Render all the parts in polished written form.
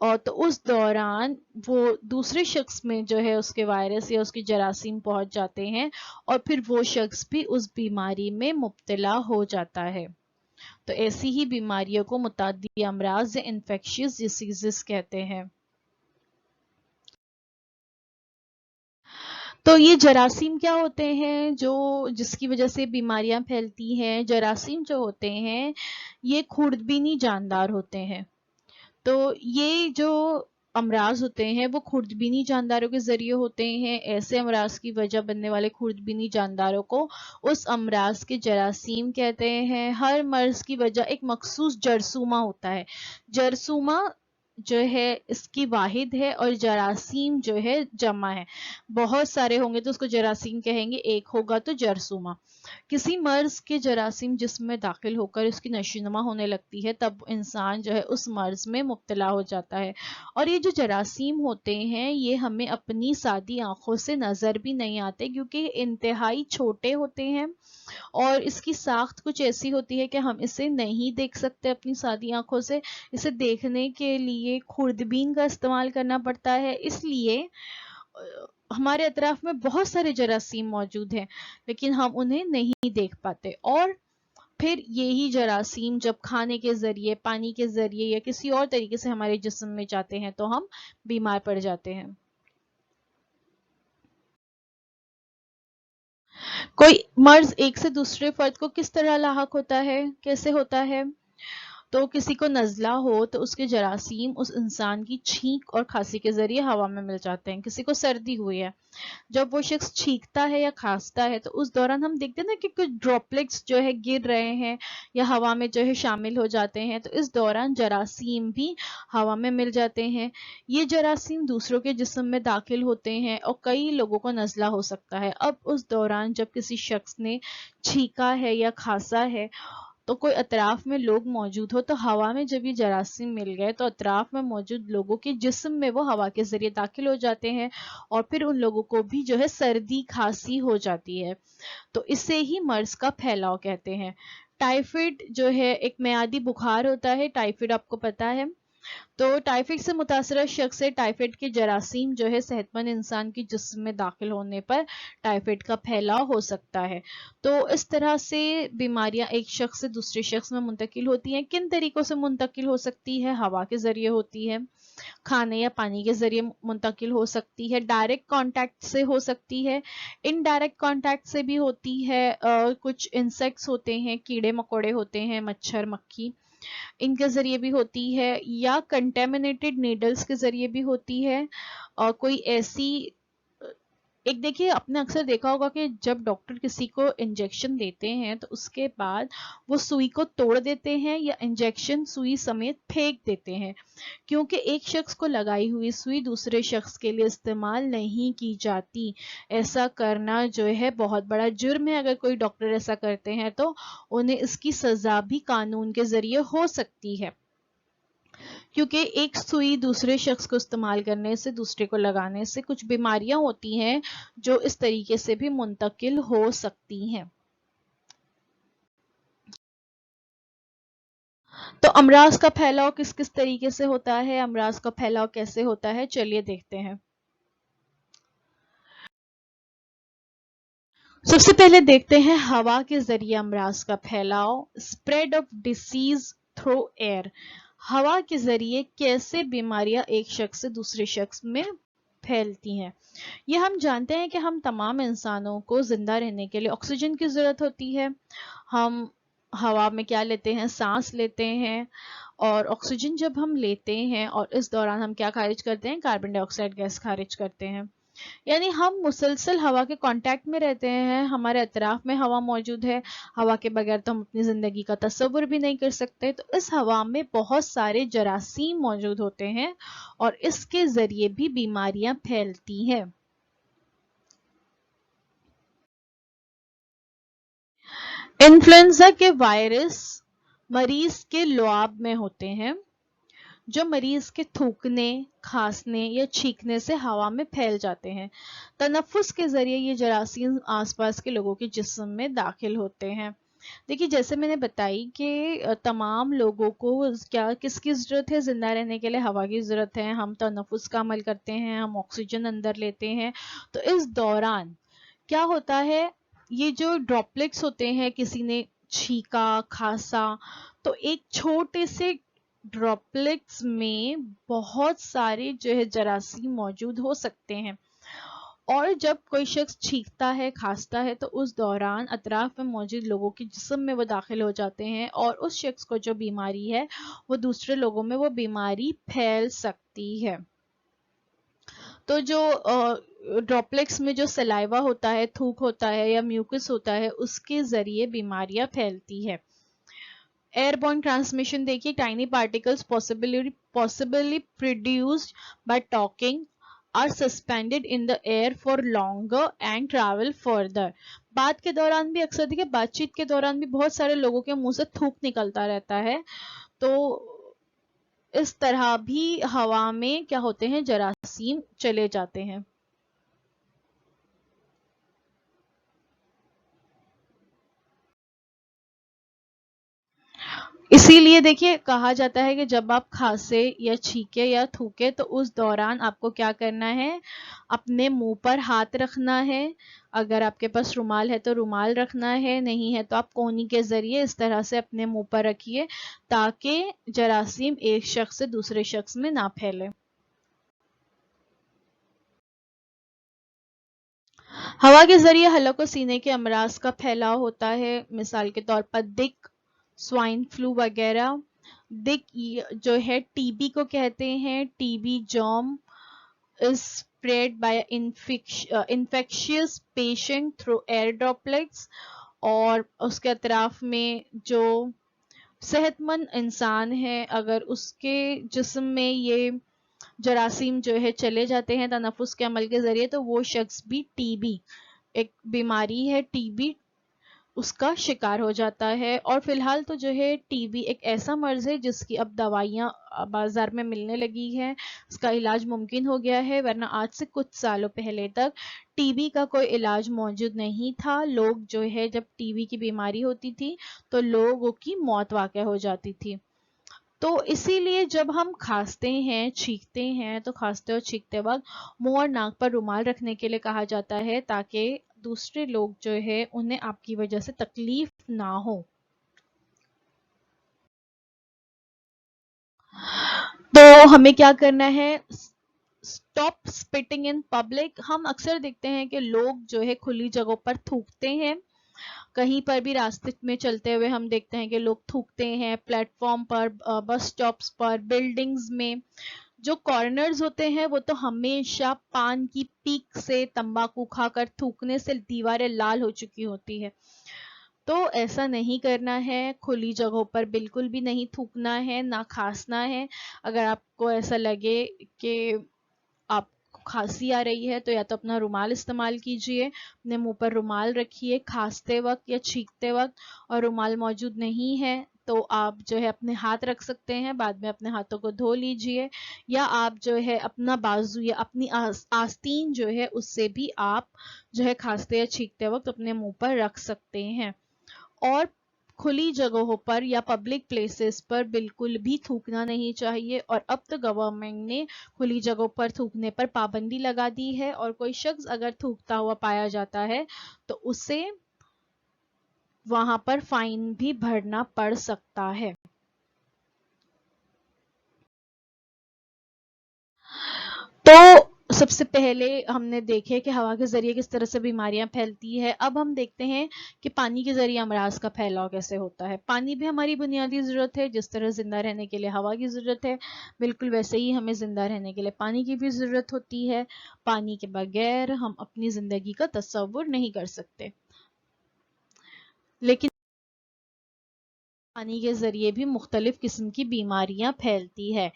اور تو اس دوران وہ دوسرے شخص میں جو ہے اس کے وائرس یا اس کی جراثیم پہنچ جاتے ہیں اور پھر وہ شخص بھی اس بیماری میں مبتلا ہو جاتا ہے. تو ایسی ہی بیماریوں کو متعدی امراض یا انفیکشس ڈیسیزز کہتے ہیں. تو یہ جراثیم کیا ہوتے ہیں جو جس کی وجہ سے بیماریاں پھیلتی ہیں؟ جراثیم جو ہوتے ہیں یہ خوردبینی جاندار ہوتے ہیں. تو یہ جو امراض ہوتے ہیں وہ خوردبینی جانداروں کے ذریعے ہوتے ہیں. ایسے امراض کی وجہ بننے والے خوردبینی جانداروں کو اس امراض کے جراثیم کہتے ہیں. ہر مرض کی وجہ ایک مخصوص جرثومہ ہوتا ہے. جرثومہ جو ہے اس کی واحد ہے اور جراثیم جو ہے جمع ہے. بہت سارے ہوں گے تو اس کو جراثیم کہیں گے، ایک ہوگا تو جرثومہ. کسی مرض کے جراثیم جسم میں داخل ہو کر اس کی نشوونما ہونے لگتی ہے تب انسان جو ہے اس مرض میں مبتلا ہو جاتا ہے. اور یہ جو جراثیم ہوتے ہیں یہ ہمیں اپنی سادی آنکھوں سے نظر بھی نہیں آتے کیونکہ انتہائی چھوٹے ہوتے ہیں اور اس کی ساخت کچھ ایسی ہوتی ہے کہ ہم اسے نہیں دیکھ سکتے اپنی سادی آنکھوں سے. اسے دیکھنے کے لیے خوردبین کا استعمال کرنا پڑتا ہے. اس لیے ہمارے اطراف میں بہت سارے جراثیم موجود ہیں لیکن ہم انہیں نہیں دیکھ پاتے. اور پھر یہی جراثیم جب کھانے کے ذریعے، پانی کے ذریعے یا کسی اور طریقے سے ہمارے جسم میں جاتے ہیں تو ہم بیمار پڑ جاتے ہیں. کوئی مرض ایک سے دوسرے فرد کو کس طرح لاحق ہوتا ہے، کیسے ہوتا ہے؟ تو کسی کو نزلہ ہو تو اس کے جراثیم اس انسان کی چھینک اور کھانسی کے ذریعے ہوا میں مل جاتے ہیں. کسی کو سردی ہوئی ہے، جب وہ شخص چھینکتا ہے یا کھانستا ہے تو اس دوران ہم دیکھتے ہیں نا کہ کچھ ڈراپلیٹس جو ہے گر رہے ہیں یا ہوا میں جو ہے شامل ہو جاتے ہیں. تو اس دوران جراثیم بھی ہوا میں مل جاتے ہیں. یہ جراثیم دوسروں کے جسم میں داخل ہوتے ہیں اور کئی لوگوں کو نزلہ ہو سکتا ہے. اب اس دوران جب کسی شخص نے چھینکا ہے یا کھانسا ہے تو کوئی اطراف میں لوگ موجود ہو تو ہوا میں جب یہ جراثیم مل گئے تو اطراف میں موجود لوگوں کے جسم میں وہ ہوا کے ذریعے داخل ہو جاتے ہیں اور پھر ان لوگوں کو بھی جو ہے سردی کھانسی ہو جاتی ہے. تو اسے ہی مرض کا پھیلاؤ کہتے ہیں. ٹائیفائڈ جو ہے ایک میعادی بخار ہوتا ہے. ٹائیفائڈ آپ کو پتا ہے. تو ٹائیفائڈ سے متاثرہ شخص سے ٹائیفائڈ کے جراثیم جو ہے صحت مند انسان کی جسم میں داخل ہونے پر ٹائیفائڈ کا پھیلاؤ ہو سکتا ہے. تو اس طرح سے بیماریاں ایک شخص سے دوسرے شخص میں منتقل ہوتی ہیں. کن طریقوں سے منتقل ہو سکتی ہے؟ ہوا کے ذریعے ہوتی ہے، کھانے یا پانی کے ذریعے منتقل ہو سکتی ہے، ڈائریکٹ کانٹیکٹ سے ہو سکتی ہے، انڈائریکٹ کانٹیکٹ سے بھی ہوتی ہے. کچھ انسیکٹس ہوتے ہیں، کیڑے مکوڑے ہوتے ہیں، مچھر مکھی، ان کے ذریعے بھی ہوتی ہے یا کنٹامینیٹڈ نیڈلز کے ذریعے بھی ہوتی ہے. اور کوئی ایسی ایک دیکھیے آپ نے اکثر دیکھا ہوگا کہ جب ڈاکٹر کسی کو انجیکشن دیتے ہیں تو اس کے بعد وہ سوئی کو توڑ دیتے ہیں یا انجیکشن سوئی سمیت پھینک دیتے ہیں کیونکہ ایک شخص کو لگائی ہوئی سوئی دوسرے شخص کے لیے استعمال نہیں کی جاتی. ایسا کرنا جو ہے بہت بڑا جرم ہے. اگر کوئی ڈاکٹر ایسا کرتے ہیں تو انہیں اس کی سزا بھی قانون کے ذریعے ہو سکتی ہے کیونکہ ایک سوئی دوسرے شخص کو استعمال کرنے سے، دوسرے کو لگانے سے کچھ بیماریاں ہوتی ہیں جو اس طریقے سے بھی منتقل ہو سکتی ہیں. تو امراض کا پھیلاؤ کس کس طریقے سے ہوتا ہے؟ امراض کا پھیلاؤ کیسے ہوتا ہے؟ چلیے دیکھتے ہیں. سب سے پہلے دیکھتے ہیں ہوا کے ذریعے امراض کا پھیلاؤ. Spread of disease through air. ہوا کے ذریعے کیسے بیماریاں ایک شخص سے دوسرے شخص میں پھیلتی ہیں. یہ ہم جانتے ہیں کہ ہم تمام انسانوں کو زندہ رہنے کے لیے آکسیجن کی ضرورت ہوتی ہے. ہم ہوا میں کیا لیتے ہیں؟ سانس لیتے ہیں. اور آکسیجن جب ہم لیتے ہیں اور اس دوران ہم کیا خارج کرتے ہیں؟ کاربن ڈائی آکسائڈ گیس خارج کرتے ہیں. یعنی ہم مسلسل ہوا کے کانٹیکٹ میں رہتے ہیں. ہمارے اطراف میں ہوا موجود ہے. ہوا کے بغیر تو ہم اپنی زندگی کا تصور بھی نہیں کر سکتے. تو اس ہوا میں بہت سارے جراثیم موجود ہوتے ہیں اور اس کے ذریعے بھی بیماریاں پھیلتی ہیں. انفلوئنزا کے وائرس مریض کے لعاب میں ہوتے ہیں جو مریض کے تھوکنے، کھانسنے یا چھینکنے سے ہوا میں پھیل جاتے ہیں. تنفس کے ذریعے یہ جراثیم آس پاس کے لوگوں کے جسم میں داخل ہوتے ہیں. دیکھیے جیسے میں نے بتائی کہ تمام لوگوں کو کیا کس کی ضرورت ہے زندہ رہنے کے لیے؟ ہوا کی ضرورت ہے. ہم تنفس کا عمل کرتے ہیں, ہم آکسیجن اندر لیتے ہیں. تو اس دوران کیا ہوتا ہے, یہ جو ڈراپلٹس ہوتے ہیں, کسی نے چھینکا, کھانسا, تو ایک چھوٹے سے ڈراپلٹس میں بہت سارے جو ہے جراثیم موجود ہو سکتے ہیں. اور جب کوئی شخص چھینکتا ہے, کھانستا ہے, تو اس دوران اطراف میں موجود لوگوں کے جسم میں وہ داخل ہو جاتے ہیں, اور اس شخص کو جو بیماری ہے وہ دوسرے لوگوں میں وہ بیماری پھیل سکتی ہے. تو جو ڈراپلٹس میں جو سلائیوا ہوتا ہے, تھوک ہوتا ہے یا میوکس ہوتا ہے, اس کے ذریعے بیماریاں پھیلتی ہے. ایئر بورن ٹرانسمیشن دیکھیے, tiny particles possibly produced by talking are suspended in the air for longer and travel further. بات کے دوران بھی اکثر دیکھیں, بات چیت کے دوران بھی بہت سارے لوگوں کے منہ سے تھوک نکلتا رہتا ہے. تو اس طرح بھی ہوا میں کیا ہوتے ہیں, جراثیم چلے جاتے ہیں. اسی لیے دیکھیے کہا جاتا ہے کہ جب آپ کھانسے یا چھینکے یا تھوکے تو اس دوران آپ کو کیا کرنا ہے, اپنے منہ پر ہاتھ رکھنا ہے. اگر آپ کے پاس رومال ہے تو رومال رکھنا ہے, نہیں ہے تو آپ کونی کے ذریعے اس طرح سے اپنے منہ پر رکھیے تاکہ جراثیم ایک شخص سے دوسرے شخص میں نہ پھیلے. ہوا کے ذریعے حلق و سینے کے امراض کا پھیلاؤ ہوتا ہے, مثال کے طور پر دق, سوائن فلو وغیرہ. دق جو ہے ٹی بی کو کہتے ہیں, ٹی بی جرم is spread by infectious patient through air droplets. اور اس کے اطراف میں جو صحت مند انسان ہے, اگر اس کے جسم میں یہ جراثیم جو ہے چلے جاتے ہیں تنفس کے عمل کے ذریعے, تو وہ شخص بھی ٹی بی, ایک بیماری ہے ٹی بی, اس کا شکار ہو جاتا ہے. اور فی الحال تو جو ہے ٹی بی ایک ایسا مرض ہے جس کی اب دوائیاں بازار میں ملنے لگی ہیں, اس کا علاج ممکن ہو گیا ہے, ورنہ آج سے کچھ سالوں پہلے تک ٹی بی کا کوئی علاج موجود نہیں تھا. لوگ جو ہے جب ٹی بی کی بیماری ہوتی تھی تو لوگوں کی موت واقع ہو جاتی تھی. تو اسی لیے جب ہم کھانستے ہیں, چھینکتے ہیں, تو کھانستے اور چھینکتے وقت منہ اور ناک پر رومال رکھنے کے لیے کہا جاتا ہے تاکہ دوسرے لوگ جو ہے انہیں آپ کی وجہ سے تکلیف نہ ہو. تو ہمیں کیا کرنا ہے, اسٹاپ اسپٹنگ ان پبلک. ہم اکثر دیکھتے ہیں کہ لوگ جو ہے کھلی جگہوں پر تھوکتے ہیں, کہیں پر بھی راستے میں چلتے ہوئے ہم دیکھتے ہیں کہ لوگ تھوکتے ہیں, پلیٹ فارم پر, بس سٹاپس پر, بلڈنگز میں. جو کارنرز ہوتے ہیں وہ تو ہمیشہ پان کی پیک سے, تمباکو کھا کر تھوکنے سے دیواریں لال ہو چکی ہوتی ہے. تو ایسا نہیں کرنا ہے, کھلی جگہوں پر بالکل بھی نہیں تھوکنا ہے, نہ کھانسنا ہے. اگر آپ کو ایسا لگے کہ آپ کو کھانسی آ رہی ہے تو یا تو اپنا رومال استعمال کیجئے, اپنے منہ پر رومال رکھیے کھانستے وقت یا چھینکتے وقت. اور رومال موجود نہیں ہے تو آپ جو ہے اپنے ہاتھ رکھ سکتے ہیں, بعد میں اپنے ہاتھوں کو دھو لیجئے, یا آپ جو ہے اپنا بازو یا اپنی آستین جو ہے اس سے بھی آپ جو ہے کھانستے یا چھینکتے وقت اپنے منہ پر رکھ سکتے ہیں. اور کھلی جگہوں پر یا پبلک پلیسز پر بالکل بھی تھوکنا نہیں چاہیے. اور اب تو گورنمنٹ نے کھلی جگہوں پر تھوکنے پر پابندی لگا دی ہے, اور کوئی شخص اگر تھوکتا ہوا پایا جاتا ہے تو اسے وہاں پر فائن بھی بھرنا پڑ سکتا ہے. تو سب سے پہلے ہم نے دیکھے کہ ہوا کے ذریعے کس طرح سے بیماریاں پھیلتی ہے. اب ہم دیکھتے ہیں کہ پانی کے ذریعے امراض کا پھیلاؤ کیسے ہوتا ہے. پانی بھی ہماری بنیادی ضرورت ہے, جس طرح زندہ رہنے کے لیے ہوا کی ضرورت ہے, بالکل ویسے ہی ہمیں زندہ رہنے کے لیے پانی کی بھی ضرورت ہوتی ہے. پانی کے بغیر ہم اپنی زندگی کا تصور نہیں کر سکتے. لیکن پانی کے ذریعے بھی مختلف قسم کی بیماریاں پھیلتی ہے.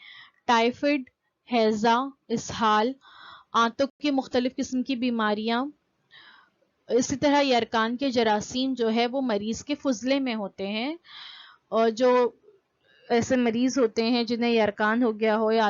ٹائفائڈ, ہیضہ, اسہال, آنتوں کی مختلف قسم کی بیماریاں. اسی طرح یرکان کے جراثیم جو ہے وہ مریض کے فضلے میں ہوتے ہیں, اور جو ایسے مریض ہوتے ہیں جنہیں یرکان ہو گیا ہو یا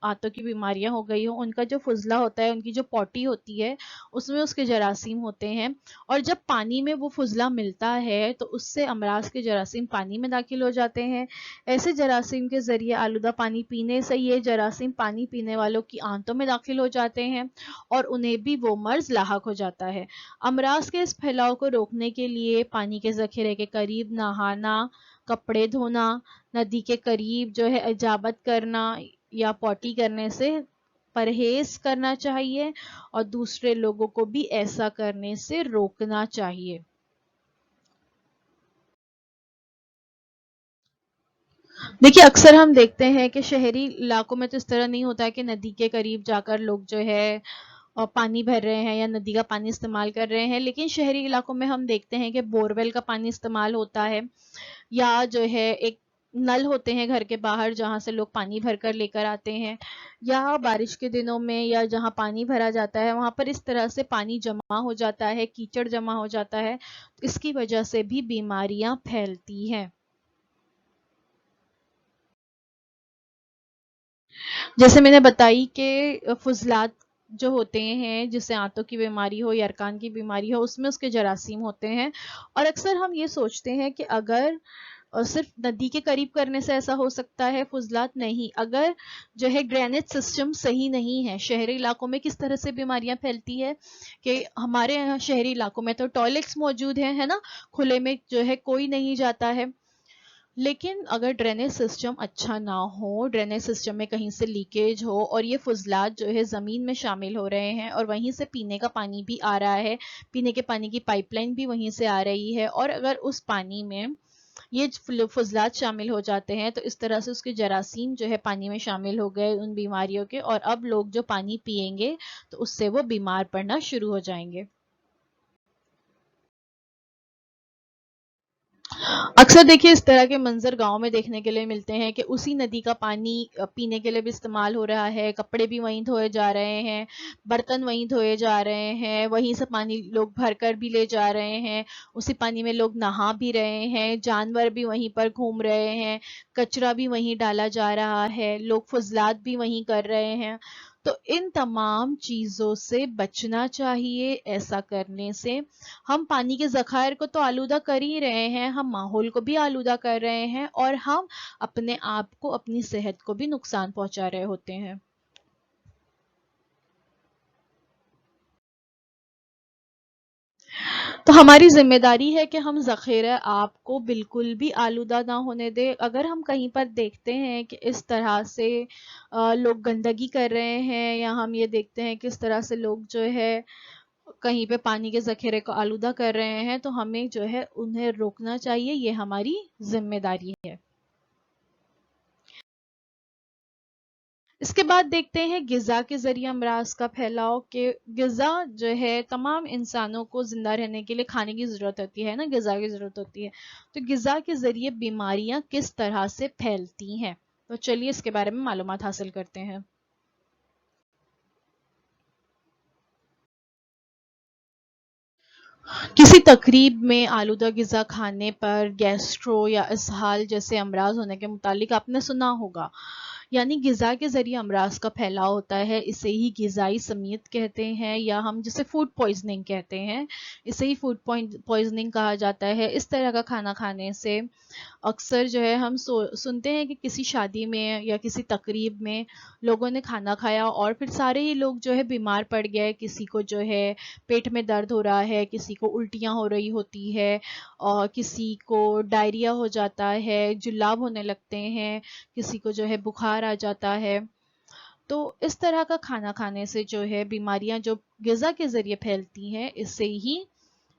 آنتوں کی بیماریاں ہو گئی ہوں، ان کا جو فضلہ ہوتا ہے، ان کی جو پوٹی ہوتی ہے، اس میں اس کے جراثیم ہوتے ہیں، اور جب پانی میں وہ فضلہ ملتا ہے تو اس سے امراض کے جراثیم پانی میں داخل ہو جاتے ہیں۔ ایسے جراثیم کے ذریعے آلودہ پانی پینے سے یہ جراثیم پانی پینے والوں کی آنتوں میں داخل ہو جاتے ہیں اور انہیں بھی وہ مرض لاحق ہو جاتا ہے۔ امراض کے اس پھیلاؤ کو روکنے کے لیے پانی کے ذخیرے کے قریب نہانا، کپڑے دھونا، ندی کے قریب جو ہے اجابت کرنا یا پوٹی کرنے سے پرہیز کرنا چاہیے، اور دوسرے لوگوں کو بھی ایسا کرنے سے روکنا چاہیے۔ دیکھیے اکثر ہم دیکھتے ہیں کہ شہری علاقوں میں تو اس طرح نہیں ہوتا ہے کہ ندی کے قریب جا کر لوگ جو ہے پانی بھر رہے ہیں یا ندی کا پانی استعمال کر رہے ہیں، لیکن شہری علاقوں میں ہم دیکھتے ہیں کہ بورویل کا پانی استعمال ہوتا ہے، یا جو ہے ایک نل ہوتے ہیں گھر کے باہر جہاں سے لوگ پانی بھر کر لے کر آتے ہیں، یا بارش کے دنوں میں یا جہاں پانی بھرا جاتا ہے وہاں پر اس طرح سے پانی جمع ہو جاتا ہے، کیچڑ جمع ہو جاتا ہے، اس کی وجہ سے بھی بیماریاں پھیلتی ہیں۔ جیسے میں نے بتائی کہ فضلات جو ہوتے ہیں، جس سے آنتوں کی بیماری ہو یا ارکان کی بیماری ہو، اس میں اس کے جراثیم ہوتے ہیں، اور اکثر ہم یہ سوچتے ہیں کہ اگر صرف ندی کے قریب کرنے سے ایسا ہو سکتا ہے فضلات، نہیں، اگر جو ہے ڈرینیج سسٹم صحیح نہیں ہے، شہری علاقوں میں کس طرح سے بیماریاں پھیلتی ہے کہ ہمارے یہاں شہری علاقوں میں تو ٹوائلٹس موجود ہیں، ہے نا، کھلے میں جو ہے کوئی نہیں جاتا ہے، لیکن اگر ڈرینیج سسٹم اچھا نہ ہو، ڈرینیج سسٹم میں کہیں سے لیکیج ہو اور یہ فضلات جو ہے زمین میں شامل ہو رہے ہیں اور وہیں سے پینے کا پانی بھی آ رہا ہے، پینے کے پانی کی پائپ لائن بھی وہیں سے آ رہی ہے، اور اگر اس پانی میں یہ فضلات شامل ہو جاتے ہیں تو اس طرح سے اس کے جراثیم جو ہے پانی میں شامل ہو گئے ان بیماریوں کے، اور اب لوگ جو پانی پئیں گے تو اس سے وہ بیمار پڑنا شروع ہو جائیں گے۔ اکثر دیکھیے اس طرح کے منظر گاؤں میں دیکھنے کے لیے ملتے ہیں کہ اسی ندی کا پانی پینے کے لیے بھی استعمال ہو رہا ہے، کپڑے بھی وہیں دھوئے جا رہے ہیں، برتن وہیں دھوئے جا رہے ہیں، وہیں سے پانی لوگ بھر کر بھی لے جا رہے ہیں، اسی پانی میں لوگ نہا بھی رہے ہیں، جانور بھی وہیں پر گھوم رہے ہیں، کچرا بھی وہیں ڈالا جا رہا ہے، لوگ فضلات بھی وہیں کر رہے ہیں۔ تو ان تمام چیزوں سے بچنا چاہیے۔ ایسا کرنے سے ہم پانی کے ذخائر کو تو آلودہ کر ہی رہے ہیں، ہم ماحول کو بھی آلودہ کر رہے ہیں، اور ہم اپنے آپ کو، اپنی صحت کو بھی نقصان پہنچا رہے ہوتے ہیں۔ تو ہماری ذمہ داری ہے کہ ہم ذخیرہ آپ کو بالکل بھی آلودہ نہ ہونے دیں۔ اگر ہم کہیں پر دیکھتے ہیں کہ اس طرح سے لوگ گندگی کر رہے ہیں، یا ہم یہ دیکھتے ہیں کہ اس طرح سے لوگ جو ہے کہیں پہ پانی کے ذخیرے کو آلودہ کر رہے ہیں، تو ہمیں جو ہے انہیں روکنا چاہیے، یہ ہماری ذمہ داری ہے۔ اس کے بعد دیکھتے ہیں غذا کے ذریعے امراض کا پھیلاؤ، کہ غذا جو ہے تمام انسانوں کو زندہ رہنے کے لیے کھانے کی ضرورت ہوتی ہے نا، غذا کی ضرورت ہوتی ہے، تو غذا کے ذریعے بیماریاں کس طرح سے پھیلتی ہیں، تو چلیے اس کے بارے میں معلومات حاصل کرتے ہیں۔ کسی تقریب میں آلودہ غذا کھانے پر گیسٹرو یا اسہال جیسے امراض ہونے کے متعلق آپ نے سنا ہوگا، یعنی غذا کے ذریعے امراض کا پھیلاؤ ہوتا ہے، اسے ہی غذائی سمیت کہتے ہیں، یا ہم جسے فوڈ پوائزننگ کہتے ہیں، اسے ہی فوڈ پوائزننگ کہا جاتا ہے۔ اس طرح کا کھانا کھانے سے اکثر جو ہے ہم سنتے ہیں کہ کسی شادی میں یا کسی تقریب میں لوگوں نے کھانا کھایا اور پھر سارے ہی لوگ جو ہے بیمار پڑ گئے، کسی کو جو ہے پیٹ میں درد ہو رہا ہے، کسی کو الٹیاں ہو رہی ہوتی ہے، اور کسی کو ڈائریا ہو جاتا ہے، جلاب ہونے لگتے ہیں، کسی کو جو ہے بخار آ جاتا ہے۔ تو اس طرح کا کھانا کھانے سے جو ہے بیماریاں جو غذا کے ذریعے پھیلتی ہیں، اسے ہی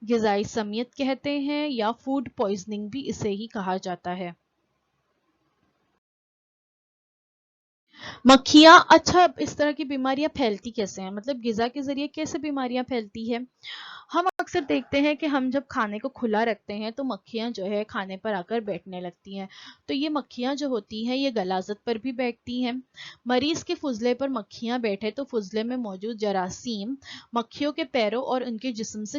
غذائی سمیت کہتے ہیں، یا فوڈ پوائزننگ بھی اسے ہی کہا جاتا ہے۔ مکھیاں، اچھا اس طرح کی بیماریاں پھیلتی کیسے ہیں، مطلب غذا کے ذریعے کیسے بیماریاں پھیلتی ہے؟ ہم اکثر دیکھتے ہیں کہ ہم جب کھانے کو کھلا رکھتے ہیں تو مکھیاں جو ہے کھانے پر آ کر بیٹھنے لگتی ہیں، تو یہ مکھیاں جو ہوتی ہیں یہ غلاظت پر بھی بیٹھتی ہیں۔ مریض کے فضلے پر مکھیاں بیٹھے تو فضلے میں موجود جراثیم مکھیوں کے پیروں اور ان کے جسم سے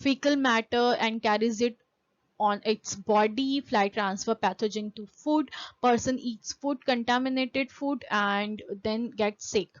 fecal matter and carries it on its body. Fly transfer pathogen to food. Person eats food, contaminated food, and then gets sick.